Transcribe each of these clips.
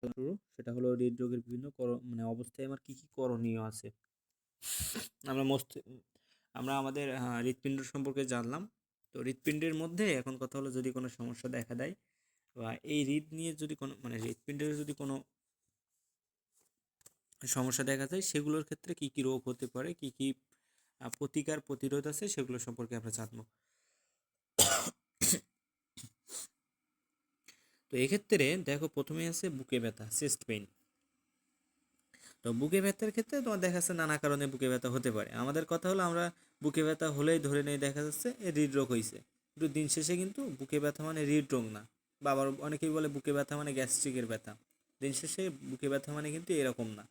শুরু, সেটা হলো হৃদরোগের বিভিন্ন মানে অবস্থায় আমার কি কি করণীয় আছে। আমরা মস্ত আমরা আমাদের হৃৎপিণ্ড সম্পর্কে জানলাম। তো হৃৎপিণ্ডের মধ্যে এখন কথা হলো, যদি কোনো সমস্যা দেখা দেয় বা এই হৃদ নিয়ে যদি কোনো মানে হৃৎপিণ্ডের যদি কোনো সমস্যা দেখা যায়, সেগুলোর ক্ষেত্রে কি কি রোগ হতে পারে, কি কি প্রতিকার প্রতিরোধ আছে, সেগুলো সম্পর্কে আমরা জানবো। তো এক্ষেত্রে দেখো, প্রথমে আছে বুকে ব্যথা, চেস্ট পেইন। তো বুকে ব্যথার ক্ষেত্রে তোমার দেখা যাচ্ছে নানা কারণে বুকে ব্যথা হতে পারে। আমাদের কথা হলো, আমরা বুকে ব্যথা হলেই ধরে নেই দেখা যাচ্ছে হৃদরোগ হয়েছে, কিন্তু দিন শেষে কিন্তু বুকে ব্যথা মানে হৃদরোগ না। বা আবার অনেকেই বলে বুকে ব্যথা মানে গ্যাস্ট্রিকের ব্যথা। দিন শেষে বুকে ব্যথা মানে কিন্তু এরকম না।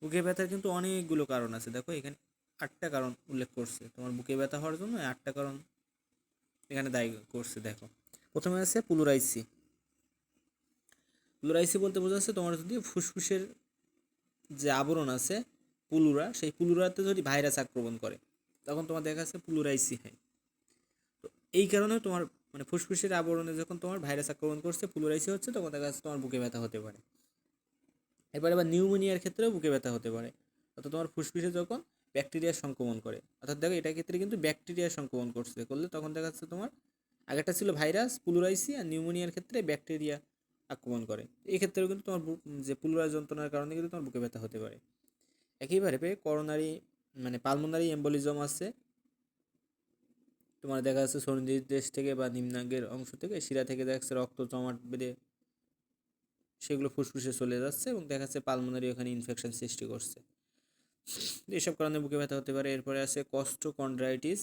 বুকে ব্যথার কিন্তু অনেকগুলো কারণ আছে। দেখো এখানে 8টা কারণ উল্লেখ করছে তোমার বুকে ব্যথা হওয়ার জন্য। 8টা কারণ এখানে দায়ী করছে। দেখো, প্রথমে আছে প্লুরাইসি। প্লুরাইসি বলতে বোঝাচ্ছে তোমার যদি ফুসফুসের যে আবরণ আছে পুলুরা, সেই পুলুরাতে যদি ভাইরাস আক্রমণ করে, তখন তোমার দেখা যাচ্ছে প্লুরাইসি হয়। তো এই কারণে তোমার মানে ফুসফুসের আবরণে যখন তোমার ভাইরাস আক্রমণ করছে, প্লুরাইসি হচ্ছে, তখন দেখা যাচ্ছে তোমার বুকে ব্যথা হতে পারে। এরপরে আবার নিউমোনিয়ার ক্ষেত্রেও বুকে ব্যথা হতে পারে। অর্থাৎ তোমার ফুসফুসে যখন ব্যাকটেরিয়া সংক্রমণ করে, অর্থাৎ দেখো এটার ক্ষেত্রে কিন্তু ব্যাকটেরিয়া সংক্রমণ করলে তখন দেখা যাচ্ছে তোমার আগেরটা ছিল ভাইরাস প্লুরাইসি, আর নিউমোনিয়ার ক্ষেত্রে ব্যাকটেরিয়া আক্রমণ করে। এই ক্ষেত্রেও কিন্তু তোমার যে প্লুরাই যন্ত্রণার কারণে কিন্তু তোমার বুকে ব্যথা হতে পারে। একইভাবে করোনারি মানে পালমোনারি এম্বোলিজম আছে। তোমার দেখা যাচ্ছে সন্ধিদেশ থেকে বা নিম্নাঙ্গের অংশ থেকে শিরা থেকে দেখা যাচ্ছে রক্ত জমাট বেঁধে সেগুলো ফুসফুসে চলে যাচ্ছে, এবং দেখা যাচ্ছে পালমোনারি ওখানে ইনফেকশন সৃষ্টি করছে। এসব কারণে বুকে ব্যথা হতে পারে। এরপরে আছে কস্টোকন্ড্রাইটিস,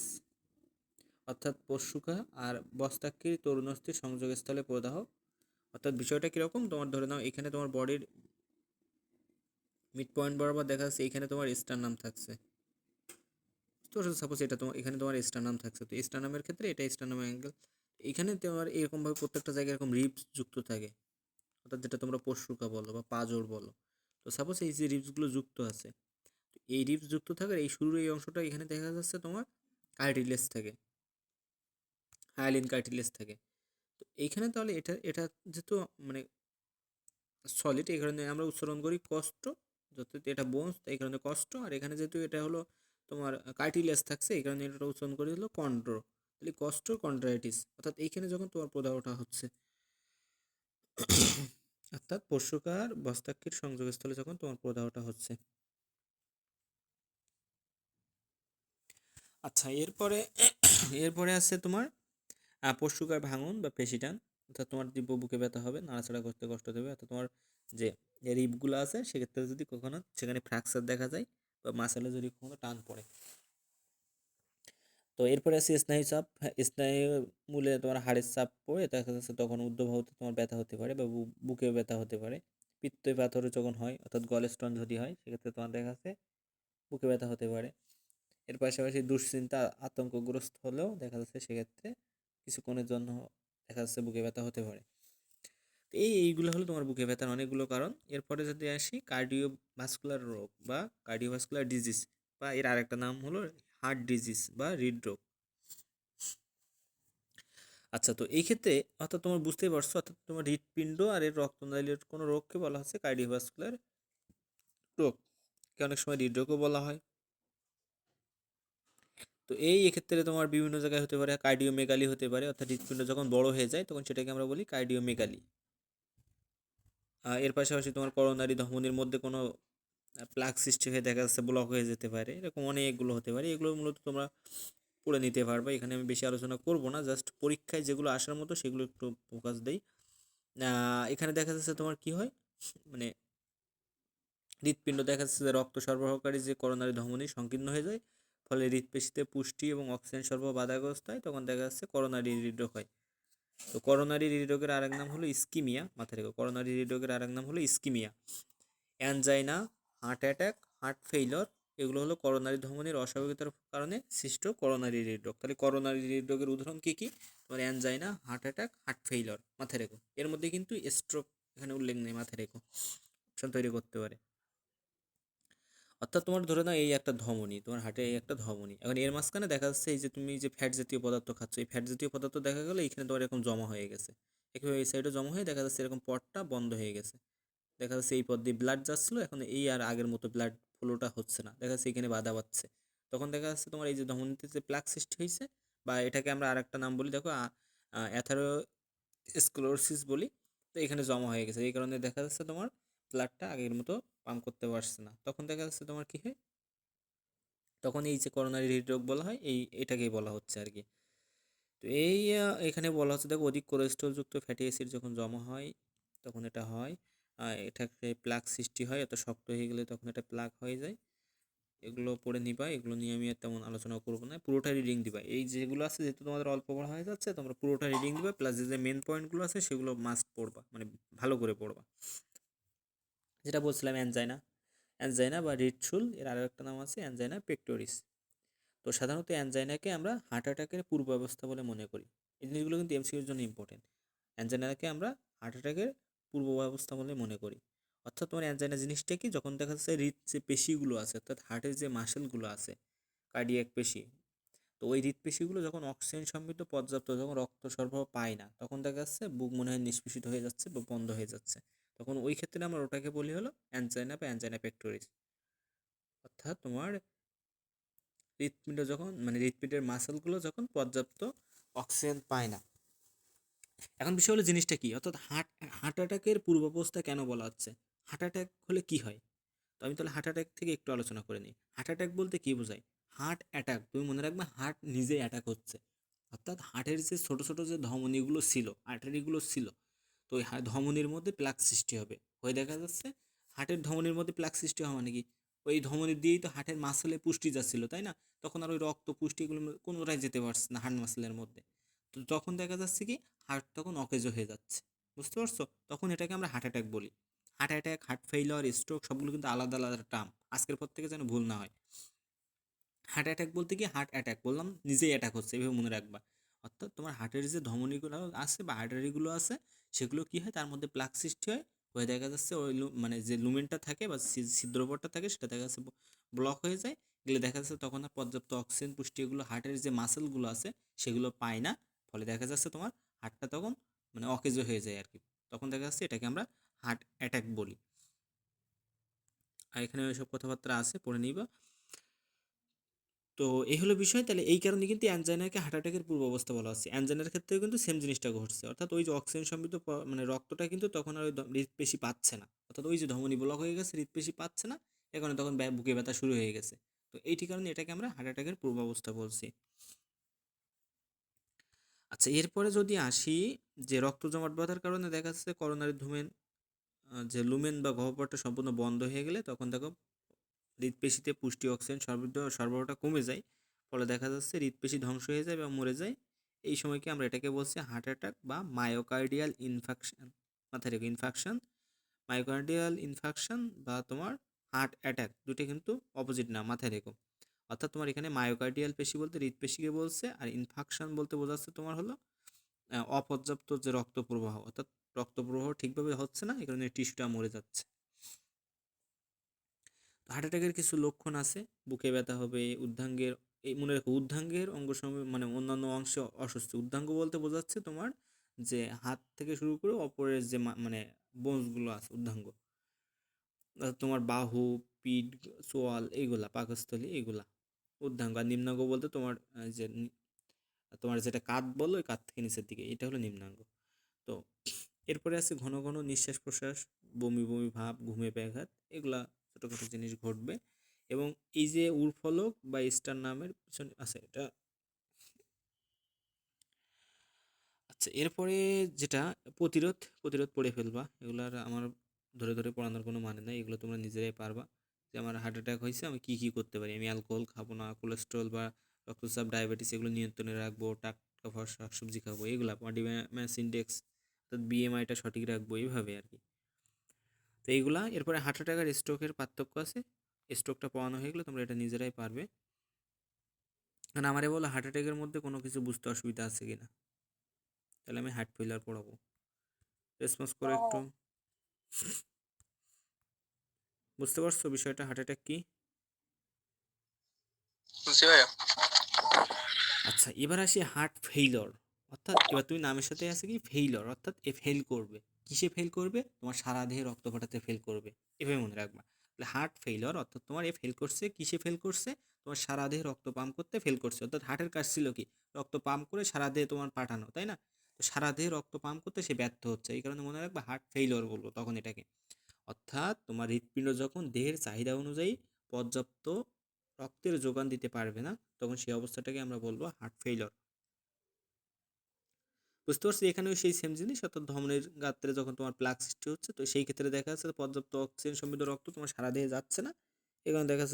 অর্থাৎ পশুকা আর বস্তাক্ষীর তরুণস্থির সংযোগস্থলে প্রদাহ। অর্থাৎ বিষয়টা কীরকম, তোমার ধরে নাও এখানে তোমার বডির মিড পয়েন্ট বরাবর দেখা যাচ্ছে এখানে তোমার স্টারনাম থাকছে। তো সাপোজ এটা তোমার এখানে তোমার স্টারনাম থাকছে, তো স্টারনামের ক্ষেত্রে এটা স্টারনাম অ্যাঙ্গেল। এখানে তোমার এরকমভাবে প্রত্যেকটা জায়গায় এরকম রিবস যুক্ত থাকে, অর্থাৎ যেটা তোমরা পশুকা বলো বা পাজর বলো। তো সাপোজ এই যে রিবসগুলো যুক্ত আছে, এই রিবস যুক্ত থাকার এই শুরুর এই অংশটা এখানে দেখা যাচ্ছে তোমার কার্টিলেজ থাকে, হায়ালিন কার্টিলেজ থাকে। তো এইখানে তাহলে এটা এটা যেহেতু মানে সলিড, এই কারণে আমরা উচ্চারণ করি কষ্ট। যত এটা বোনস, এই কারণে কষ্ট। আর এখানে যেহেতু এটা হলো তোমার কার্টিলেজ থাকছে, এই কারণে এটা উচ্চারণ করি হলো কন্ড্রো। তাহলে কষ্ট কন্ড্রাইটিস, অর্থাৎ এইখানে যখন তোমার প্রদাহটা হচ্ছে, অর্থাৎ পশুকার বস্তাক্ষীর সংযোগস্থলে যখন তোমার প্রদাহটা হচ্ছে। আচ্ছা, এরপরে এরপরে আছে তোমার পশুকার ভাঙন বা পেশিটান। অর্থাৎ তোমার তীব্র বুকে ব্যথা হবে, নাড়াচাড়া করতে কষ্ট দেবে। অর্থাৎ তোমার যে রিবগুলো আছে সেক্ষেত্রে যদি কখনো সেখানে ফ্র্যাকচার দেখা যায় বা মাসেলে যদি কখনো টান পড়ে। তো এরপরে আছে স্নায়ু চাপ। স্নায়ু মূলে তোমার হাড়ের চাপ পড়ে দেখা যাচ্ছে তখন ঊর্ধ্ববাহুতে তোমার ব্যথা হতে পারে বা বুকেও ব্যথা হতে পারে। পিত্ত পাথরে যখন হয়, অর্থাৎ গল স্টোন যদি হয়, সেক্ষেত্রে তোমার দেখা যাচ্ছে বুকে ব্যথা হতে পারে। এর পাশাপাশি দুশ্চিন্তা আতঙ্কগ্রস্ত হলেও দেখা যাচ্ছে সেক্ষেত্রে কিছুক্ষণের জন্য দেখা যাচ্ছে বুকে ব্যথা হতে পারে। তো এইগুলো হলো তোমার বুকে ব্যথার অনেকগুলো কারণ। এরপরে যদি আসি কার্ডিওভাস্কুলার রোগ বা কার্ডিওভাস্কুলার ডিজিজ, বা এর আরেকটা নাম হলো হার্ট ডিজিজ বা হৃদরোগ। আচ্ছা, তো এই ক্ষেত্রে অর্থাৎ তোমার বুঝতেই পারছো, অর্থাৎ তোমার হৃৎপিণ্ড আর এর রক্তনালীর কোনো রোগকে বলা হচ্ছে কার্ডিওভাস্কুলার রোগ। অনেক সময় হৃদরোগও বলা হয়। তো এক্ষেত্রে তোমার বিভিন্ন জায়গায় হতে পারে, কার্ডিওমেগালি হতে পারে, অর্থাৎ হৃৎপিণ্ড যখন বড় হয়ে যায় তখন সেটাকে আমরা বলি কার্ডিওমেগালি। এর পাশাপাশি তোমার করোনারি ধমনির মধ্যে কোনো প্লাগ সৃষ্টি হয়ে দেখা যাচ্ছে ব্লক হয়ে যেতে পারে। এরকম অনেকগুলো হতে পারে। এগুলো মূলত তোমরা পড়ে নিতে পারবে, এখানে আমি বেশি আলোচনা করব না। জাস্ট পরীক্ষায় যেগুলো আসার মতো সেগুলো একটু ফোকাস দেই। এখানে দেখা যাচ্ছে তোমার কি হয়, মানে হৃৎপিণ্ড দেখা যাচ্ছে যে রক্ত সরবরাহকারী যে করোনারি ধমনী সংকীর্ণ হয়ে যায়, ফলে হৃৎপেশিতে পুষ্টি এবং অক্সিজেন সরবরাহ বাধাগ্রস্ত হয়, তখন দেখা যাচ্ছে করোনারি হৃদরোগ হয়। তো করোনারি হৃদরোগের আরেক নাম হলো ইস্কিমিয়া। মাথায় রেখো, করোনারি হৃদরোগের আরেক নাম হলো ischaemia. Angina, heart attack, heart failure, এগুলো হলো করোনারি ধমনির অস্বাভাবিকতার কারণে সৃষ্ট করোনারি হৃদরোগ। তাহলে করোনারি হৃদরোগের উদাহরণ কী কী? তোমার angina, heart attack, heart failure. মাথায় রেখো, এর মধ্যে কিন্তু স্ট্রোক এখানে উল্লেখ নেই। মাথায় রেখো, অপশন তৈরি করতে পারে। অর্থাৎ তোমার ধরে নাও এই একটা ধমনী, তোমার হার্টে এই একটা ধমনী, এখন এর মাঝখানে দেখা যাচ্ছে এই যে তুমি যে ফ্যাট জাতীয় পদার্থ খাচ্ছ, এই ফ্যাট জাতীয় পদার্থ দেখা গেলো এইখানে তোমার এরকম জমা হয়ে গেছে। একেবারে এই সাইডে জমা হয়ে দেখা যাচ্ছে এরকম পটটা বন্ধ হয়ে গেছে। দেখা যাচ্ছে এই পথ দিয়ে ব্লাড যাচ্ছিলো, এখন এই আর আগের মতো ব্লাড ফ্লোটা হচ্ছে না, দেখা যাচ্ছে এখানে বাধা পাচ্ছে। তখন দেখা যাচ্ছে তোমার এই যে ধমনীতে যে প্লাক সৃষ্টি হয়েছে, বা এটাকে আমরা আরেকটা নাম বলি, দেখো অ্যাথারোস্ক্লেরোসিস বলি। তো এখানে জমা হয়ে গেছে, এই কারণে দেখা যাচ্ছে তোমার ব্লাডটা আগের মতো পাম্প করতে পারছে না। তখন দেখা যাচ্ছে তোমার কি হয়, তখন এই যে করোনারি হৃদরোগ বলা হয়, এটাকেই বলা হচ্ছে আর কি। তো এখানে বলা হচ্ছে, দেখো অধিক কোলেস্ট্রলযুক্ত ফ্যাটি অ্যাসিড যখন জমা হয় তখন এটা হয়, এটাকে প্লাক সৃষ্টি হয়, এত শক্ত হয়ে গেলে তখন এটা প্লাক হয়ে যায়। এগুলো পড়ে নিবা, এগুলো নিয়ে আমি আর তেমন আলোচনা করবো না, পুরোটা রিডিং দিবা। এই যেগুলো আছে যেহেতু তোমাদের অল্প পড়া হয়ে যাচ্ছে, তোমরা পুরোটা রিডিং দিবা, প্লাস যে মেন পয়েন্টগুলো আছে সেগুলো মাস্ট পড়বা, মানে ভালো করে পড়বা। যেটা বলছিলাম অ্যানজাইনা, অ্যানজাইনা বা হৃদশুল, এর আরও একটা নাম আছে অ্যানজাইনা পেক্টোরিস। তো সাধারণত অ্যানজাইনাকে আমরা হার্ট অ্যাটাকের পূর্বাবস্থা বলে মনে করি। এই জিনিসগুলো কিন্তু এমসিকিউর জন্য ইম্পর্টেন্ট। অ্যানজাইনাকে আমরা হার্ট অ্যাটাকের পূর্বাবস্থা বলে মনে করি। অর্থাৎ তোমার অ্যানজাইনা জিনিসটা কি, যখন দেখা যাচ্ছে হৃদ যে পেশিগুলো আছে, অর্থাৎ হার্টের যে মাসেলগুলো আছে, কার্ডিয়াক পেশি, তো ওই হৃদপেশিগুলো যখন অক্সিজেন সমৃদ্ধ পর্যাপ্ত যখন রক্ত সরবরাহ পায় না, তখন দেখা যাচ্ছে বুক মনে হয় নিষ্পেষিত হয়ে যাচ্ছে বা বন্ধ হয়ে যাচ্ছে। তখন ওই ক্ষেত্রে আমরা ওটাকে বলি হলো অ্যানজাইনা বা অ্যানজাইনা পেক্টোরিস। অর্থাৎ তোমার হৃৎপিণ্ড যখন, মানে হৃৎপিণ্ডের মাসেলগুলো যখন পর্যাপ্ত অক্সিজেন পায় না। এখন বিষয় হলো জিনিসটা কি, অর্থাৎ হার্ট অ্যাটাকের পূর্বাবস্থা কেন বলা হচ্ছে, হার্ট অ্যাটাক হলে কি হয়। তো আমি তাহলে হার্ট অ্যাটাক থেকে একটু আলোচনা করে নিই। হার্ট অ্যাটাক বলতে কি বোঝায়, হার্ট অ্যাটাক তুমি মনে রাখবে, হার্ট নিজেই অ্যাটাক হচ্ছে। অর্থাৎ হার্টের যে ছোট ছোট যে ধমনীগুলো ছিল, আর্টারিগুলো ছিল, তো ওই ধমনীর মধ্যে প্লাক সৃষ্টি হবে, হয়ে দেখা যাচ্ছে হার্টের ধমনীর মধ্যে প্লাক সৃষ্টি হওয়া মানে কি, ওই ধমনী দিয়েই তো হার্টের মাসেলে পুষ্টি যাচ্ছিল, তাই না? তখন আর ওই রক্ত পুষ্টিগুলো কোনোটাই যেতে পারছে না হার্ট মাসেলের মধ্যে। তো তখন দেখা যাচ্ছে কি, হার্ট তখন অকেজো হয়ে যাচ্ছে, বুঝতে পারছো? তখন এটাকে আমরা হার্ট অ্যাটাক বলি। Heart attack, heart failure, stroke সবগুলো কিন্তু আলাদা আলাদা টার্ম, আজকের পর থেকে যেন ভুল না হয়। হার্ট অ্যাটাক বলতে কি, হার্ট অ্যাটাক বললাম, নিজেই অ্যাটাক হচ্ছে, এভাবে মনে রাখবা। অর্থাৎ তোমার হার্টের যে ধমনীগুলো আছে বা আর্টারিগুলো আছে, সেগুলো কি হয়, তার মধ্যে প্লাক সৃষ্টি হয়, হয়ে দেখা যাচ্ছে ওই মানে যে লুমেনটা থাকে বা ছিদ্রপটটা থাকে, সেটা দেখা যাচ্ছে ব্লক হয়ে যায়। গেলে দেখা যাচ্ছে তখন আর পর্যাপ্ত অক্সিজেন পুষ্টি এগুলো হার্টের যে মাসেলগুলো আছে সেগুলো পায় না। ফলে দেখা যাচ্ছে তোমার হার্টটা তখন মানে অকেজো হয়ে যায় আর কি। তখন দেখা যাচ্ছে এটাকে আমরা হার্ট অ্যাটাক বলি। আর এখানে ওইসব কথাবার্তা আছে, পড়ে নিবা। তো এই হলো বিষয়। তাহলে এই কারণে কিন্তু অ্যানজাইনাকে হার্ট অ্যাটাকের পূর্বাবস্থা বলা হচ্ছে। অ্যানজাইনার ক্ষেত্রেও কিন্তু সেম জিনিসটা ঘটছে, অর্থাৎ ওই যে অক্সিজেন সমৃদ্ধ মানে রক্তটা কিন্তু তখন আর ওই হৃদপেশি পাচ্ছে না, অর্থাৎ ওই যে ধমনী ব্লক হয়ে গেছে, হৃদপেশি পাচ্ছে না, এ কারণে তখন বুকে ব্যথা শুরু হয়ে গেছে। তো এইটি কারণে এটাকে আমরা হার্ট অ্যাটাকের পূর্বাবস্থা বলছি। আচ্ছা, এরপরে যদি আসি, যে রক্ত জমাট বাঁধার কারণে দেখা যাচ্ছে করোনারি ধুমেন, যে লুমেন বা গহ্বরটা সম্পূর্ণ বন্ধ হয়ে গেলে তখন দেখো হৃদপেশিতে পুষ্টি অক্সিজেন সরবরাহটা কমে যায়। ফলে দেখা যাচ্ছে হৃদপেশি ধ্বংস হয়ে যায় বা মরে যায়। এই সময়কে আমরা এটাকে বলছি হার্ট অ্যাটাক বা মায়োকার্ডিয়াল ইনফাকশন। মাথায় রেখো, ইনফাকশন, মায়োকার্ডিয়াল ইনফাকশন বা তোমার হার্ট অ্যাটাক, দুটো কিন্তু অপোজিট না, মাথায় রেখো। অর্থাৎ তোমার এখানে মায়োকার্ডিয়াল পেশি বলতে হৃদপেশিকে বলছে, আর ইনফাকশন বলতে বোঝাচ্ছে তোমার হলো অপর্যাপ্ত যে রক্ত প্রবাহ, অর্থাৎ রক্ত প্রবাহ ঠিকভাবে হচ্ছে না, এই কারণে টিস্যুটা মরে যাচ্ছে। হার্ট অ্যাটাকের কিছু লক্ষণ আছে, বুকে ব্যথা হবে, ঊর্ধ্বাঙ্গের, এই মনে রাখো ঊর্ধ্বাঙ্গের মানে অন্যান্য অংশে অস্বস্তি। ঊর্ধ্বাঙ্গ বলতে বোঝাচ্ছে তোমার যে হাত থেকে শুরু করে অপরের যে মানে বোনসগুলো আছে ঊর্ধ্বাঙ্গ, তোমার বাহু, পিঠ, চোয়াল, এইগুলা পাকস্থলী, এইগুলা ঊর্ধ্বাঙ্গ। আর নিম্নাঙ্গ বলতে তোমার যে তোমার যেটা কাঁধ বলো, ওই কাঁধ থেকে নিচের দিকে, এটা হলো নিম্নাঙ্গ। তো এরপরে আছে ঘন ঘন নিঃশ্বাস প্রশ্বাস, বমি বমি ভাব, ঘুমে ব্যাঘাত, এগুলা ছোটোখাটো জিনিস ঘটবে। এবং এই যে উরফলক বা স্টার নামের পিছনে আছে এটা। আচ্ছা, এরপরে যেটা প্রতিরোধ, প্রতিরোধ পড়ে ফেলবা, এগুলার আমার ধরে ধরে পড়ানোর কোনো মানে নাই, এগুলো তোমরা নিজেরাই পারবা। যে আমার হার্ট অ্যাটাক হয়েছে, আমি কী কী করতে পারি, আমি অ্যালকোহল খাবো না, কোলেস্ট্রল বা রক্তচাপ, ডায়াবেটিস এগুলো নিয়ন্ত্রণে রাখবো, টাটকা ফল শাকসবজি খাবো, এগুলা বডি মাস ইন্ডেক্স অর্থাৎ বিএমআইটা সঠিক রাখবো, এইভাবে আর কি। তো এইগুলা। এরপরে হার্ট অ্যাটাক আর স্ট্রোকের পার্থক্য আছে, স্ট্রোকটা পড়ানো হয়ে গেলে তোমরা এটা নিজেরাই পারবে। কারণ আমারে বলো হার্ট অ্যাটাকের মধ্যে কোনো কিছু বুঝতে অসুবিধা আছে কিনা, তাহলে আমি হার্ট ফেলিয়ার পড়াবো। রেসপন্স করে একটু। বুঝতে পারছো বিষয়টা, হার্ট অ্যাটাক কি? জি ভাইয়া। আচ্ছা, এবার আসি হার্ট ফেইলর। অর্থাৎ এবার তুমি নামের সাথে আছে কি ফেইলর, অর্থাৎ এ ফেল করবে। কিসে ফেল করবে? তোমার সারা দেহে রক্ত পাঠাতে ফেল করবে। এভাবে মনে রাখবা। তাহলে হার্ট ফেইলিওর অর্থাৎ তোমার ফেল করছে, কিসে ফেল করছে? তোমার সারা দেহে রক্ত পাম্প করতে ফেল করছে। অর্থাৎ হার্টের কাজ ছিল কি? রক্ত পাম্প করে সারা দেহে তোমার পাঠানো, তাই না? তো সারা দেহে রক্ত পাম্প করতে সে ব্যর্থ হচ্ছে। এই কারণে মনে রাখবা হার্ট ফেইলিওর বলবো তখন এটাকে। অর্থাৎ তোমার হৃৎপিণ্ড যখন দেহের চাহিদা অনুযায়ী পর্যাপ্ত রক্তের যোগান দিতে পারবে না, তখন সেই অবস্থাটাকে আমরা বলবো হার্ট ফেইলিওর। বুঝতে পারছি? এখানেও সেই সেম জিনিস, অর্থাৎ ধমনির গাত্রে যখন তোমার প্লাক সৃষ্টি হচ্ছে, তো সেই ক্ষেত্রে দেখা যাচ্ছে পর্যাপ্ত অক্সিজেন সমৃদ্ধ রক্ত তোমার সারা দেহে যাচ্ছে না, এই কারণে দেখা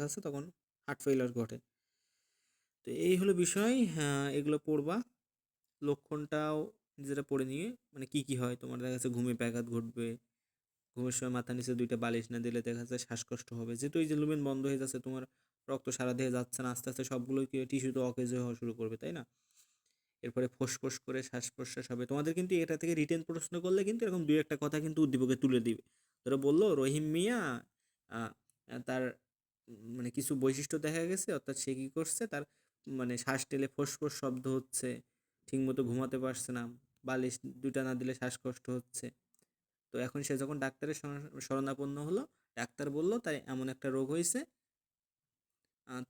যাচ্ছে তখন হার্ট ফেইলিওর ঘটে। তো এই হলো বিষয়। হ্যাঁ, এগুলো পড়বা। লক্ষণটাও নিজেরা পড়ে নিয়ে, মানে কি কি হয় তোমার, দেখা যাচ্ছে ঘুমে ব্যাঘাত ঘটবে, ঘুমের সময় মাথার নিচে 2টা বালিশ না দিলে দেখা যাচ্ছে শ্বাসকষ্ট হবে, যেহেতু এই যে লুমেন বন্ধ হয়ে যাচ্ছে, তোমার রক্ত সারা দেহে যাচ্ছে না, আস্তে আস্তে সবগুলোই টিস্যুতে অকেজ হওয়া শুরু করবে, তাই না? এরপরে ফোঁস-ফোঁস করে শ্বাস-প্রশ্বাস হবে। তোমাদের কিন্তু এটা থেকে রিটেন প্রশ্ন করলে কিন্তু এরকম ২-১ টা কথা কিন্তু উদ্দীপকে তুলে দিবে। ধরো বলল, রহিম মিয়া আ তার মানে কিছু বৈশিষ্ট্য দেখা গেছে, অর্থাৎ সে কি করছে, তার মানে শ্বাস নিলে ফোঁস-ফোঁস শব্দ হচ্ছে, ঠিকমতো ঘুমাতে পারছে না, বালিশ ২ টা না দিলে শ্বাসকষ্ট হচ্ছে। তো এখন সে যখন ডাক্তারের শরণাপন্ন হলো, ডাক্তার বলল তার এমন একটা রোগ হইছে,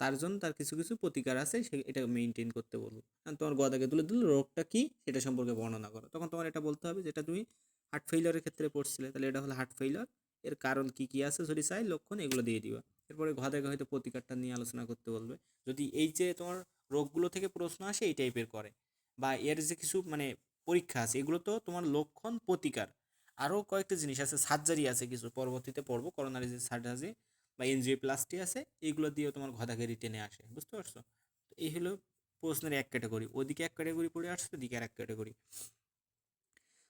তার জন্য তার কিছু, কিছু প্রতিকার আছে, এটা মেইনটেইন করতে বলব। তোমার গদাকে তুলে দিল, রোগটা কি সেটা সম্পর্কে বর্ণনা করো। তখন তোমার এটা বলতে হবে যেটা তুমি হার্ট ফেইলিউরের ক্ষেত্রে পড়ছিলে, তাহলে এটা হলো হার্ট ফেইলিউর, এর কারণ কি, কি আছে যদি চাই লক্ষণ, এগুলো দিয়ে দিবা। এরপরে গদাকে হয়তো প্রতিকারটা নিয়ে আলোচনা করতে বলবে। যদি এই যে তোমার রোগগুলো থেকে প্রশ্ন আসে এই টাইপের করে, বা এর যে কিছু মানে পরীক্ষা আছে, এগুলো তো তোমার লক্ষণ, প্রতিকার। আরও কয়েকটা জিনিস আছে, সার্জারি আছে কিছু, পরবর্তীতে পড়বো, করোনারি যে সার্জারি বা এনজিওপ্লাস্টি আছে, এইগুলো দিয়েও তোমার গদাকে রিটেনে আসে। বুঝতে পারছো? তো এই হলো প্রশ্নের এক ক্যাটাগরি, ওদিকে এক ক্যাটাগরি পড়ে আসছে, ওদিকে আর এক ক্যাটাগরি।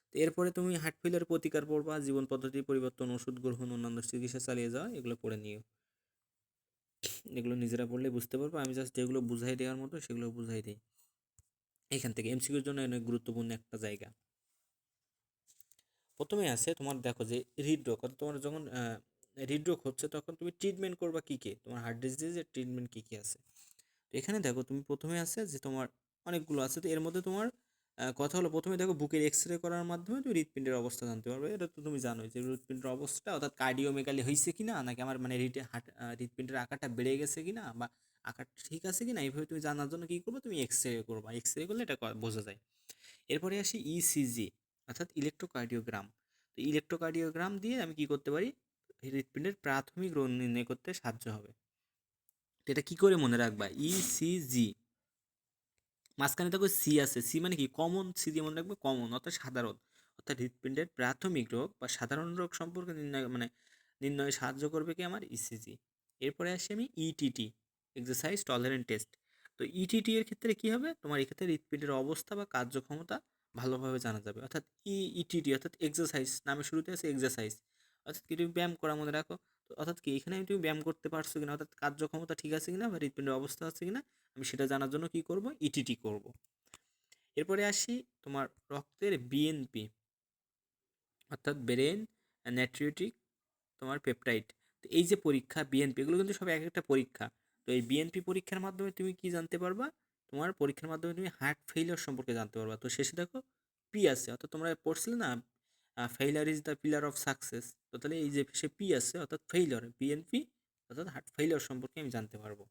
তো এরপরে তুমি হার্ট ফেলিয়ার প্রতিকার পড়বা, জীবন পদ্ধতি পরিবর্তন, ওষুধ গ্রহণ, অন্যান্য চিকিৎসা চালিয়ে যাওয়া, এগুলো পড়ে নিও। এগুলো নিজেরা পড়লে বুঝতে পারবো, আমি জাস্ট যেগুলো বুঝাই দেওয়ার মতো সেগুলো বুঝাই দিই। এখান থেকে এমসিকিউর জন্য অনেক গুরুত্বপূর্ণ একটা জায়গা। প্রথমে আছে তোমার, দেখো যে হৃদরোগ, অর্থাৎ তোমার যখন হৃদরোগ হচ্ছে তখন তুমি ট্রিটমেন্ট করবা কি কি, তোমার হার্ট ডিজিজের ট্রিটমেন্ট কি কি আছে। তো এখানে দেখো তুমি প্রথমে আছে যে তোমার অনেকগুলো আছে, তো এর মধ্যে তোমার কথা হলো, প্রথমে দেখো বুকের এক্সরে করার মাধ্যমে তুমি হৃৎপিণ্ডের অবস্থা জানতে পারবে। এটা তো তুমি জানোই যে হৃৎপিণ্ডের অবস্থা, অর্থাৎ কার্ডিওমেগালি হয়েছে কিনা, নাকি আমার মানে হৃৎপিণ্ডের আকারটা বেড়ে গেছে কিনা, বা আকারটা ঠিক আছে কিনা, এইভাবে তুমি জানার জন্য কি করবে, তুমি এক্সরে করবা। এক্সরে করলে এটা বোঝা যায়। এরপরে আসি ইসিজি, অর্থাৎ ইলেকট্রোকার্ডিওগ্রাম। তো ইলেকট্রোকার্ডিওগ্রাম দিয়ে আমি কি করতে পারি, হৃৎপিণ্ডের প্রাথমিক রোগ নির্ণয় করতে সাহায্য হবে। তো এটা কি করে মনে রাখবা, ইসিজি, মাঝখানে দেখো সি আছে, সি মানে কি, কমন, সি দিয়ে মনে রাখবে কমন, অর্থাৎ সাধারণ। অর্থাৎ হৃৎপিণ্ডের প্রাথমিক রোগ বা সাধারণ রোগ সম্পর্কে নির্ণয়ে সাহায্য করবে কি আমার ইসিজি। এরপরে আসি আমি ইটিটি, এক্সারসাইজ টলারেন্ট টেস্ট। তো ইটিটি এর ক্ষেত্রে কি হবে, তোমার এক্ষেত্রে হৃৎপিণ্ডের অবস্থা বা কার্যক্ষমতা ভালোভাবে জানা যাবে। অর্থাৎ ইটিটি অর্থাৎ এক্সারসাইজ, নামের শুরুতে আছে এক্সারসাইজ, অর্থাৎ কি তুমি ব্যায়াম করা মনে রাখো। তো অর্থাৎ কি এখানে তুমি ব্যায়াম করতে পারছো কিনা, অর্থাৎ কার্যক্ষমতা ঠিক আছে কিনা, বা হৃৎপিণ্ডের অবস্থা আছে কিনা, আমি সেটা জানার জন্য কি করব, ইটিটি করব। এরপরে আসি তোমার রক্তের বিএনপি, অর্থাৎ ব্রেন নাট্রিওটিক তোমার পেপটাইড। তো এই যে পরীক্ষা বিএনপি, এগুলো কিন্তু সব এক একটা পরীক্ষা। তো এই বিএনপি পরীক্ষার মাধ্যমে তুমি কি জানতে পারবা, তোমার পরীক্ষার মাধ্যমে তুমি হার্ট ফেইলিওর সম্পর্কে জানতে পারবা। তো শেষে দেখো পি আছে, অর্থাৎ তোমরা পড়ছিলে না, failure is the pillar of success. তো তাহলে এই যে সে পি আছে, অর্থাৎ ফেইলিওর, বিএনপি অর্থাৎ হার্ট ফেইলিওর সম্পর্কে আমি জানতে পারবো।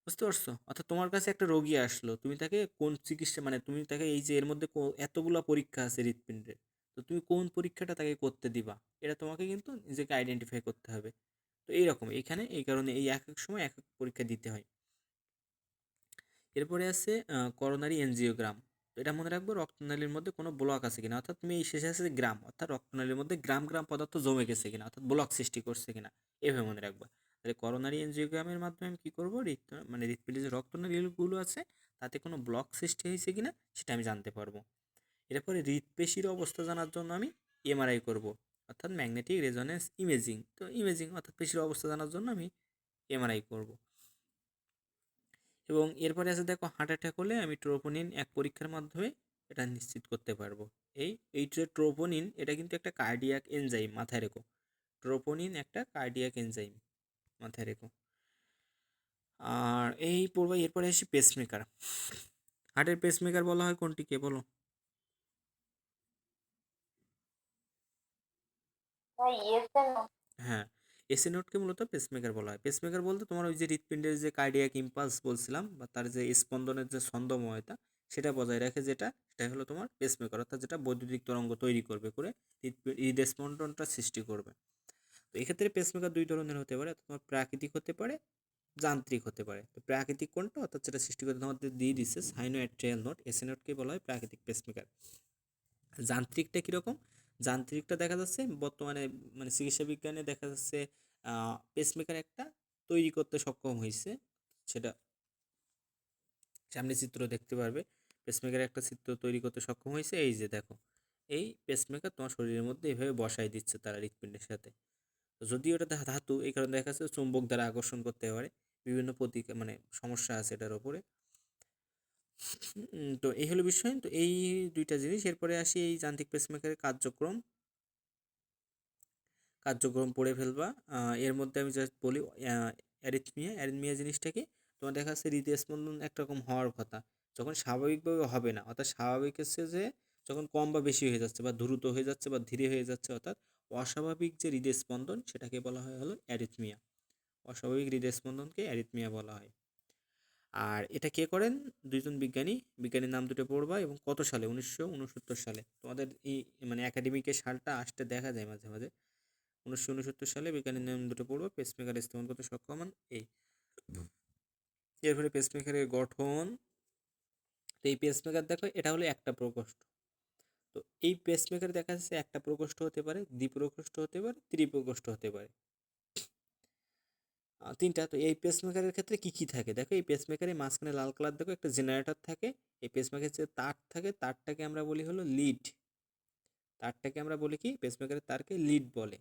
বুঝতে পারছো? অর্থাৎ তোমার কাছে একটা রোগী আসলো, তুমি তাকে কোন চিকিৎসা, মানে তুমি তাকে এই যে এর মধ্যে এতগুলা পরীক্ষা আছে হৃৎপিণ্ডের, তো তুমি কোন পরীক্ষাটা তাকে করতে দিবা, এটা তোমাকে কিন্তু নিজেকে আইডেন্টিফাই করতে হবে। তো এইরকম এখানে এই কারণে এই এক এক সময় এক এক পরীক্ষা দিতে হয়। এরপরে আছে করোনারি এনজিওগ্রাম। তো এটা মনে রাখবো, রক্তনালীর মধ্যে কোনো ব্লক আছে কিনা, অর্থাৎ তুমি এই শেষে আছে গ্রাম, অর্থাৎ রক্তনালীর মধ্যে গ্রাম গ্রাম পদার্থ জমে গেছে কিনা, অর্থাৎ ব্লক সৃষ্টি করছে কিনা, এভাবে মনে রাখবা। তাহলে করোনারি এনজিওগ্রামের মাধ্যমে আমি কী করবো, মানে হৃৎপিণ্ডের যে রক্তনালীগুলো আছে তাতে কোনো ব্লক সৃষ্টি হয়েছে কিনা সেটা আমি জানতে পারবো। এরপরে হৃৎপেশির অবস্থা জানার জন্য আমি এমআরআই করব, অর্থাৎ ম্যাগনেটিক রেজোনেন্স ইমেজিং। তো ইমেজিং অর্থাৎ পেশির অবস্থা জানার জন্য আমি এমআরআই করব। এবং এরপরে আছে দেখো, হার্ট অ্যাটাক হলে আমি ট্রোপোনিন এক পরীক্ষার মাধ্যমে এটা নিশ্চিত করতে পারবো। এই যে ট্রোপোনিন, এটা কিন্তু একটা কার্ডিয়াক এনজাইম, মাথায় রেখো। ট্রোপোনিন একটা কার্ডিয়াক এনজাইম, মাথায় রেখো। আর এই পড়বা। এরপরে আসি পেসমেকার। হার্টের পেসমেকার বলা হয় কোনটিকে, বলো? হ্যাঁ, এসি নোটকে মূলত পেসমেকার বলা হয়। পেসমেকার বলতে তোমার ওই যে হৃৎপিণ্ডের যে কার্ডিয়াক ইম্পালস বলছিলাম বা তার যে স্পন্দনের যে ছন্দময়তা সেটা বজায় রাখে, সেটা হলো তোমার পেসমেকার, অর্থাৎ যেটা বৈদ্যুতিক তরঙ্গ তৈরি করবে করে হৃদস্পন্দনটা সৃষ্টি করবে। তো এক্ষেত্রে পেসমেকার দুই ধরনের হতে পারে, তোমার প্রাকৃতিক হতে পারে, যান্ত্রিক হতে পারে। তো প্রাকৃতিক কোনটা, অর্থাৎ যেটা সৃষ্টি করতে তোমাদের দিয়ে দিচ্ছে সাইনো অ্যাট্রিয়াল নোট, এসি নোটকে বলা হয় প্রাকৃতিক পেসমেকার। যান্ত্রিকটা কীরকম? যান্ত্রিকটা দেখা যাচ্ছে বর্তমানে মানে চিকিৎসা বিজ্ঞানে দেখা যাচ্ছে পেসমেকার একটা তৈরি করতে সক্ষম হয়েছে, সেটা সামনে চিত্র দেখতে পারবে। পেসমেকার একটা চিত্র তৈরি করতে সক্ষম হয়েছে, এই যে দেখো, এই পেসমেকার তোমার শরীরের মধ্যে এইভাবে বসাই দিচ্ছে তারা হৃৎপিণ্ডের সাথে। তো যদিও এটা ধাতু, এই কারণে দেখা যাচ্ছে চুম্বক দ্বারা আকর্ষণ করতে পারে, বিভিন্ন মানে সমস্যা আছে এটার ওপরে। তো এই হলো বিষয়। তো এই দুইটা জিনিস, এরপরে আসি এই যান্ত্রিক পেসমেকারের কার্যক্রম কার্যক্রম পড়ে ফেলবা। এর মধ্যে আমি জাস্ট বলি অ্যারিথমিয়া। অ্যারিথমিয়া জিনিসটা কি? তোমার দেখা যাচ্ছে হৃদস্পন্দন একরকম হওয়ার কথা, যখন স্বাভাবিকভাবে হবে না, অর্থাৎ স্বাভাবিক হচ্ছে যে যখন কম বা বেশি হয়ে যাচ্ছে বা দ্রুত হয়ে যাচ্ছে বা ধীরে হয়ে যাচ্ছে, অর্থাৎ অস্বাভাবিক যে হৃদস্পন্দন সেটাকে বলা হয় হলো অ্যারিথমিয়া। অস্বাভাবিক হৃদস্পন্দনকে অ্যারিথমিয়া বলা হয়। আর এটা কে করেন? দুইজন বিজ্ঞানী। বিজ্ঞানীর নাম দুটো পড়বা এবং কত সালে, 1969 সালে। তোমাদের এই মানে একাডেমিকের সালটা আসতে দেখা যায় মাঝে মাঝে। 1969 সালে বিজ্ঞানীর নাম দুটো পড়বো, পেসমেকার স্থাপন করতে সক্ষম হন এই। এরপরে পেসমেকারের গঠন। তো এই পেসমেকার দেখো, এটা হলো একটা প্রকোষ্ঠ। তো এই পেসমেকার দেখা যাচ্ছে একটা প্রকোষ্ঠ হতে পারে, দ্বিপ্রকোষ্ঠ হতে পারে, ত্রিপ্রকোষ্ঠ হতে পারে, তিনটা। তো এই পেসমেকারের ক্ষেত্রে কি কি থাকে দেখো, এই পেসমেকারের মাঝখানে লাল কালার দেখো একটা জেনারেটর থাকে। এই পেসমেকারের যে তার থাকে, তারটাকে আমরা বলি হলো লিড। তারটাকে আমরা বলি কি? পেসমেকারের তারকে লিড বলে।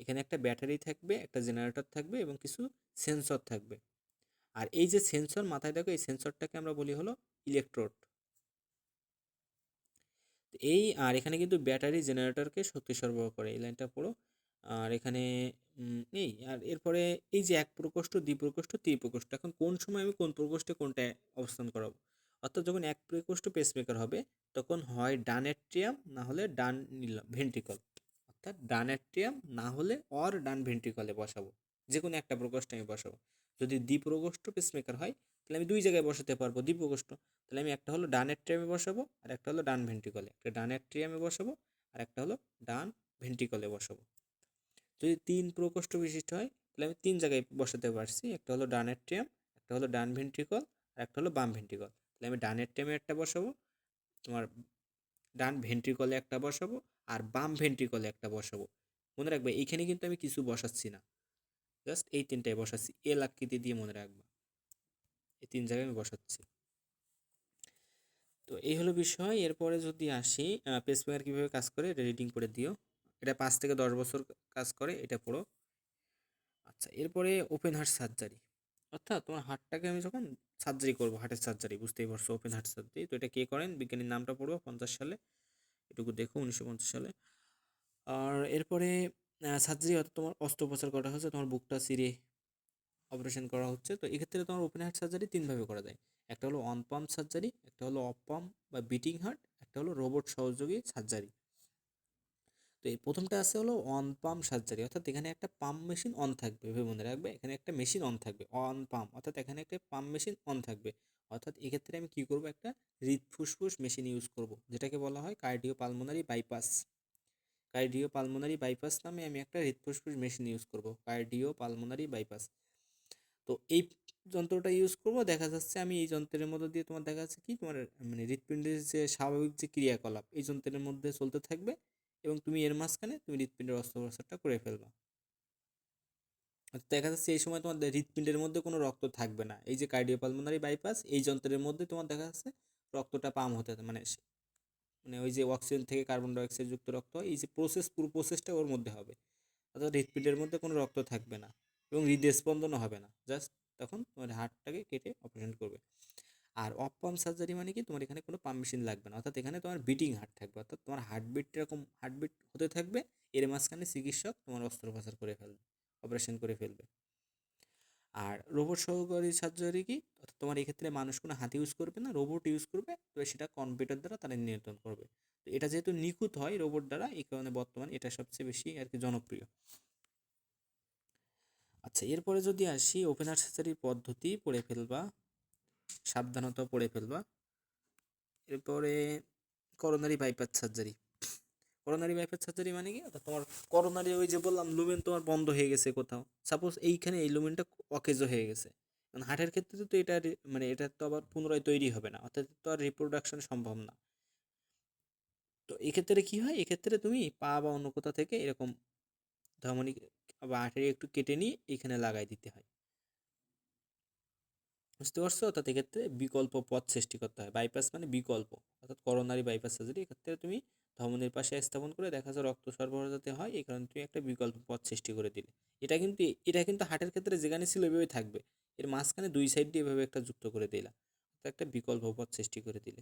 এখানে একটা ব্যাটারি থাকবে, একটা জেনারেটর থাকবে এবং কিছু সেন্সর থাকবে। আর এই যে সেন্সর মাথায় দেখো, এই সেন্সরটাকে আমরা বলি হলো ইলেকট্রোড। এই আর এখানে কিন্তু ব্যাটারি জেনারেটরকে শক্তি সরবরাহ করে, এই লাইনটা পড়ো। আর এখানে এই আর এরপরে এই যে এক প্রকোষ্ঠ, দ্বিপ্রকোষ্ঠ, ত্রিপ্রকোষ্ঠ, এখন কোন সময় আমি কোন প্রকোষ্ঠে কোনটা অবস্থান করাবো? অর্থাৎ যখন এক প্রকোষ্ঠ পেসমেকার হবে, তখন হয় ডান অ্যাট্রিয়াম না হলে ডান ভেন্ট্রিকল, অর্থাৎ ডান অ্যাট্রিয়াম না হলে ডান ভেন্ট্রিকলে বসাবো, যে কোনো একটা প্রকোষ্ঠে আমি বসাবো। যদি দ্বিপ্রকোষ্ঠ পেসমেকার হয়, তাহলে আমি দুই জায়গায় বসাতে পারবো দ্বিপ্রকোষ্ঠ। তাহলে আমি একটা হলো ডান অ্যাট্রিয়ামে বসাবো আর একটা হলো ডান ভেন্ট্রিকলে, একটা ডান অ্যাট্রিয়ামে বসাবো আর একটা হলো ডান ভেন্ট্রিকলে বসাবো। যদি তিন প্রকোষ্ঠ বিশিষ্ট হয়, তাহলে আমি তিন জায়গায় বসাতে পারছি, একটা হলো ডান অ্যাট্রিয়াম, একটা হলো ডান ভেন্ট্রিকল আর একটা হলো বাম ভেন্ট্রিকল। তাহলে আমি ডান অ্যাট্রিয়ামে একটা বসাবো, তোমার ডান ভেন্ট্রিকলে একটা বসাবো আর বাম ভেন্ট্রিকলে একটা বসাবো। মনে রাখবে এইখানে কিন্তু আমি কিছু বসাচ্ছি না, জাস্ট এই তিনটায় বসাচ্ছি, এল আকৃতি দিয়ে মনে রাখবা, এই তিন জায়গায় আমি বসাচ্ছি। তো এই হলো বিষয়। এরপরে যদি আসি পেসমেকার কীভাবে কাজ করে, এটা রিডিং করে দিও। এটা 5 থেকে 10 বছর কাজ করে, এটা পড়ো। আচ্ছা, এরপরে ওপেন হার্ট সার্জারি, অর্থাৎ তোমার হার্টটাকে আমি যখন সার্জারি করবো, হার্টের সার্জারি বুঝতেই পারছো, ওপেন হার্ট সার্জারি। তো এটা কে করেন? বিজ্ঞানীর নামটা পড়বো 50 সালে, এটুকু দেখো, 1950 সালে। আর এরপরে সার্জারি অর্থাৎ তোমার অস্ত্রোপচার করা হচ্ছে, তোমার বুকটা চিরে অপারেশন করা হচ্ছে। তো এক্ষেত্রে তোমার ওপেন হার্ট সার্জারি তিনভাবে করা যায়। একটা হলো অন পাম্প সার্জারি, একটা হলো অফ পাম্প বা বিটিং হার্ট, একটা হলো রোবট সহযোগী সার্জারি। তো এই প্রথমটা আছে হলো অন পাম্প সার্জারি, অর্থাৎ এখানে একটা পাম্প মেশিন অন থাকবে, ভেবে মনে রাখবে, এখানে একটা মেশিন অন থাকবে, অন পাম্প, অর্থাৎ এখানে একটা পাম্প মেশিন অন থাকবে। অর্থাৎ এক্ষেত্রে আমি কী করবো, একটা হৃদফুসফুস মেশিন ইউজ করব, যেটাকে বলা হয় cardio pulmonary bypass. Cardio pulmonary bypass নামে আমি একটা হৃদফুসফুস মেশিন ইউজ করব, কার্ডিও পালমোনারি বাইপাস। তো এই যন্ত্রটা ইউজ করব, দেখা যাচ্ছে আমি এই যন্ত্রের মধ্যে দিয়ে তোমার দেখা যাচ্ছে কি, তোমার মানে হৃৎপিণ্ডের যে স্বাভাবিক যে ক্রিয়াকলাপ এই যন্ত্রের মধ্যে চলতে থাকবে এবং তুমি এর মাঝখানে তুমি হৃৎপিণ্ডের অস্ত্রোপচারটা করে ফেলবা। দেখা যাচ্ছে এই সময় তোমার হৃৎপিণ্ডের মধ্যে কোনো রক্ত থাকবে না, এই যে কার্ডিওপালমোনারি বাইপাস এই যন্ত্রের মধ্যে তোমার দেখা যাচ্ছে রক্তটা পাম্প হতে মানে মানে ওই যে অক্সিজেন থেকে কার্বন ডাইঅক্সাইড যুক্ত রক্ত হয়, এই যে পুরো প্রসেসটা ওর মধ্যে হবে। অর্থাৎ হৃৎপিণ্ডের মধ্যে কোনো রক্ত থাকবে না এবং হৃদস্পন্দনও হবে না, জাস্ট তখন তোমার হার্টটাকে কেটে অপারেশন করবে। আর অফ পাম্প সার্জারি মানে কি, তোমার এখানে কোনো পাম্প মেশিন লাগবে না, অর্থাৎ এখানে তোমার বিটিং হার্ট থাকবে, অর্থাৎ তোমার হার্টবিট এরকম হার্টবিট হতে থাকবে, এর মাঝখানে চিকিৎসক তোমার অস্ত্রোপচার করে ফেলবে, অপারেশন করে ফেলবে। আর রোবট সহকারী সার্জারি কি, অর্থাৎ তোমার এক্ষেত্রে মানুষ কোনো হাত ইউজ করবে না, রোবট ইউজ করবে, তো সেটা কম্পিউটার দ্বারা তারা নিয়ন্ত্রণ করবে। তো এটা যেহেতু নিখুঁত হয় রোবট দ্বারা, এই কারণে বর্তমানে এটা সবচেয়ে বেশি আর কি জনপ্রিয়। আচ্ছা, এরপরে যদি আসি ওপেন হার্ট সার্জারির পদ্ধতি পড়ে ফেলবা, সাবধানতা পড়ে ফেলবা। এরপরে coronary bypass surgery. Coronary bypass surgery মানে কি, অর্থাৎ তোমার করোনারি ওই যে বললাম লুমেন তোমার বন্ধ হয়ে গেছে কোথাও, সাপোজ এইখানে এই লুমেনটা অকেজ হয়ে গেছে, কারণ হার্টের ক্ষেত্রে তো এটা মানে এটা তো আবার পুনরায় তৈরি হবে না, অর্থাৎ তো আর রিপ্রোডাকশন সম্ভব না। তো এক্ষেত্রে কি হয়, এক্ষেত্রে তুমি পা বা অন্য কোথাও থেকে এরকম ধমনী বা আর্টারি একটু কেটে নিয়ে এখানে লাগাই দিতে হয়, বুঝতে পারছো? অর্থাৎ এক্ষেত্রে বিকল্প পথ সৃষ্টি করতে হয়, বাইপাস মানে বিকল্প, অর্থাৎ করোনারি বাইপাস সার্জারি এক্ষেত্রে তুমি ধমনীর পাশে স্থাপন করে দেখা যায় রক্ত সরবরাহ যাতে হয়, এই কারণে তুমি একটা বিকল্প পথ সৃষ্টি করে দিলে। এটা কিন্তু হার্টের ক্ষেত্রে যেখানে ছিল এভাবে থাকবে, এর মাঝখানে দুই সাইড দিয়ে এভাবে একটা যুক্ত করে দিলা, তো একটা বিকল্প পথ সৃষ্টি করে দিলে।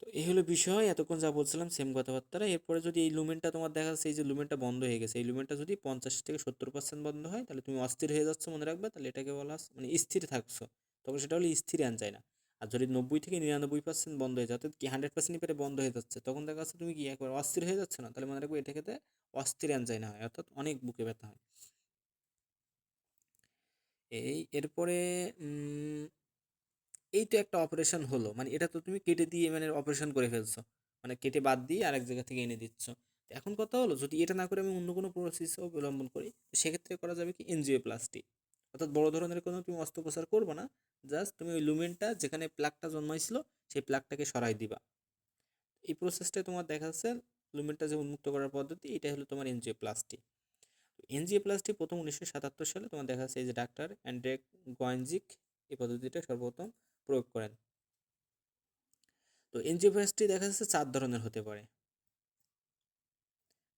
তো এই হলো বিষয়, এতক্ষণ যা বলছিলাম সেম কথাবার্তা। এরপরে যদি এই লুমেনটা তোমার দেখা যাচ্ছে এই যে লুমেনটা বন্ধ হয়ে গেছে, এই লুমেনটা যদি 50 থেকে 70% বন্ধ হয় তাহলে তুমি অস্থির হয়ে যাচ্ছ, মনে রাখবে, তাহলে এটাকে বলা মানে স্থির থাকছো, তখন সেটা হলো স্থির অ্যানজাইনা। আর যদি 90 থেকে 99% বন্ধ হয়ে যায়, অর্থাৎ কি 100% পেরে বন্ধ হয়ে যাচ্ছে, তখন দেখা যাচ্ছে তুমি কি একবার অস্থির হয়ে যাচ্ছে না, তাহলে মনে রাখবে এটাকে অস্থির অ্যানজাইনা হয়, অর্থাৎ অনেক বুকে ব্যথা হয়। এরপরে এই তো একটা অপারেশন হলো, মানে এটা তো তুমি কেটে দিয়ে মানে অপারেশন করে ফেলছো, মানে কেটে বাদ দিয়ে আরেক জায়গা থেকে এনে দিচ্ছ। তো এখন কথা হলো, যদি এটা না করে আমি অন্য কোনো প্রসেস অবলম্বন করি, তো সেক্ষেত্রে করা যাবে কি এনজিওপ্লাস্টি, অর্থাৎ বড় ধরনের কোনো তুমি অস্ত্রোপচার করবে না, জাস্ট তুমি ওই লুমেনটা যেখানে প্লাকটা জন্মাইছিল সেই প্লাকটাকে সরাই দিবা। এই প্রসেসটা তোমার দেখা যাচ্ছে লুমেনটা যে উন্মুক্ত করার পদ্ধতি, এটা হলো তোমার এনজিওপ্লাস্টি। এনজিওপ্লাস্টি প্রথম 1977 সালে তোমার দেখা যাচ্ছে এই যে ডাক্তার অ্যান্ড্রে গয়েনজিক এই পদ্ধতিটা সর্বপ্রথম প্রয়োগ করেন। তো এনজিওপ্লাস্টি দেখা যাচ্ছে 4 ধরনের হতে পারে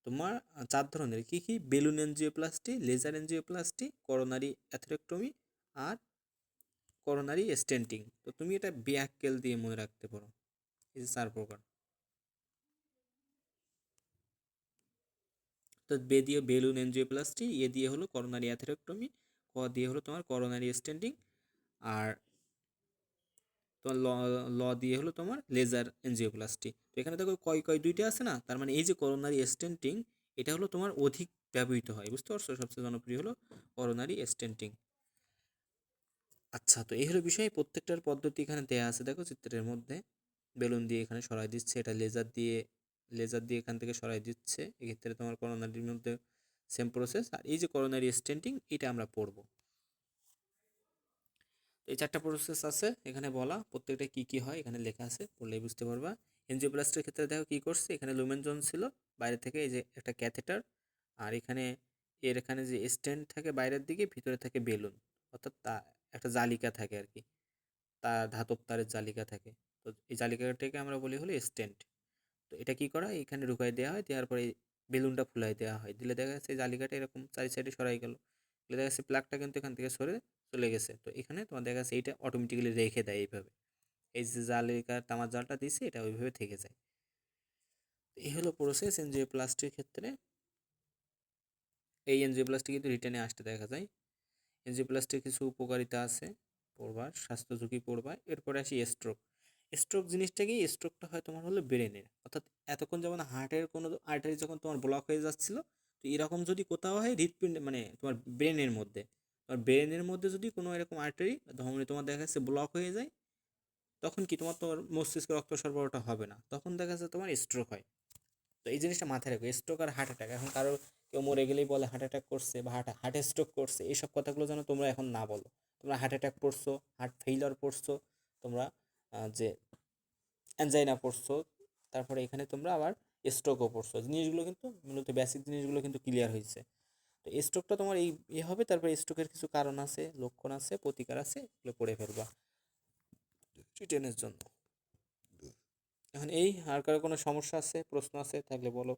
তোমার, 4 ধরনের কি কি, balloon angioplasty, laser angioplasty, coronary atherectomy, আর করোনারি স্টেন্টিং। তো তুমি এটা ব্যাককেল দিয়ে মনে রাখতে পারো, এই যে 4 প্রকার। তো বে দিয়ে বেলুন এনজিওপ্লাস্টি, এ দিয়ে হলো করোনারি অ্যাথেরেক্টমি, ক দিয়ে হলো তোমার করোনারি স্টেন্টিং, আর তোমার ল দিয়ে হলো তোমার লেজার এনজিওপ্লাস্টি। তো এখানে দেখো কয় কয় দুইটা আছে না, তার মানে এই যে করোনারি স্টেন্টিং এটা হলো তোমার অধিক ব্যবহৃত হয়, বুঝতে পারছো? সবচেয়ে জনপ্রিয় হলো করোনারি স্টেন্টিং। আচ্ছা, তো এই হলো বিষয়, প্রত্যেকটার পদ্ধতি এখানে দেয়া আছে দেখো চিত্রের মধ্যে। বেলুন দিয়ে এখানে সরাই দিচ্ছে, এটা লেজার দিয়ে এখান থেকে সরাই দিচ্ছে, এক্ষেত্রে তোমার করোনারির মধ্যে সেম প্রসেস। আর এই যে করোনারি স্টেন্টিং এটা আমরা পড়বো। এই 4টা প্রসেস আছে এখানে বলা, প্রত্যেকটা কি কি হয় এখানে লেখা আছে, পড়লেই বুঝতে পারবা। এনজিওপ্লাস্টির ক্ষেত্রে দেখো কি করছে, এখানে লুমেন জোন ছিল, বাইরে থেকে এই যে একটা ক্যাথেটার, আর এখানে যে স্ট্যান্ড থাকে বাইরের দিকে, ভিতরে থাকে বেলুন, অর্থাৎ তা একটা জালিকা থাকে আর কি, তার ধাতব তারের জালিকা থাকে। তো এই জালিকাটাকে আমরা বলি হলো স্ট্যান্ড। তো এটা কি করা হয়, এখানে ঢুকাই দেওয়া হয়, দেওয়ার পরে বেলুনটা ফুলাই দেওয়া হয়, দিলে দেখা যাচ্ছে এই জালিকাটা এরকম চারি সাইডে সরাই গেল, দেখা যাচ্ছে প্লাগটা কিন্তু এখান থেকে সরে চলে গেছে। তো এখানে তোমার দেখা যাচ্ছে এইটা অটোমেটিক্যালি রেখে দেয় এইভাবে, এই যে জালিকার তামার জালটা দিছে এটা ওইভাবে থেকে যায়। এই হলো প্রসেস এনজিওপ্লাস্টির ক্ষেত্রে। এই এনজিওপ্লাস্টি কিন্তু রিটার্নে আসতে দেখা যায়। এনজিওপ্লাস্টির কিছু উপকারিতা আছে পড়বার, স্বাস্থ্য ঝুঁকি পড়বা। এরপরে আসি স্ট্রোক। স্ট্রোক জিনিসটা কি, স্ট্রোকটা হয় তোমার হলো ব্রেনের, অর্থাৎ এতক্ষণ যেমন হার্টের কোনো আর্টারি যখন তোমার ব্লক হয়ে যাচ্ছিল, তো এরকম যদি কোথাও হয় হৃৎপিণ্ড মানে তোমার ব্রেনের মধ্যে, তোমার ব্রেনের মধ্যে যদি কোনো এরকম আর্টারি ধমনী তোমার দেখা যাচ্ছে ব্লক হয়ে যায়, তখন কি তোমার মস্তিষ্কে রক্ত সরবরাহটা হবে না, তখন দেখা যাচ্ছে তোমার স্ট্রোক হয়। তো এই জিনিসটা মাথায় রাখবে, স্ট্রোক আর হার্ট অ্যাটাক, এখন কারো কেউ মরে গেলেই বলে হার্ট অ্যাটাক করছে বা হার্ট স্ট্রোক করছে, এইসব কথাগুলো যেন তোমরা এখন না বলো। তোমরা হার্ট অ্যাটাক পড়ছো, হার্ট ফেইলার পড়ছো, তোমরা যে অ্যানজাইনা পড়ছো, তারপরে এখানে তোমরা আবার স্ট্রোকও পড়ছো, জিনিসগুলো কিন্তু মূলত বেসিক জিনিসগুলো কিন্তু ক্লিয়ার হয়েছে। তো স্ট্রোকটা তোমার এই হবে, তারপরে স্ট্রোকের কিছু কারণ আছে, লক্ষণ আছে, প্রতিকার আছে, এগুলো পড়ে ফেলবা ট্রিটমেন্টের জন্য। এখন আর কারো কোনো সমস্যা আছে, প্রশ্ন আছে থাকলে বলো।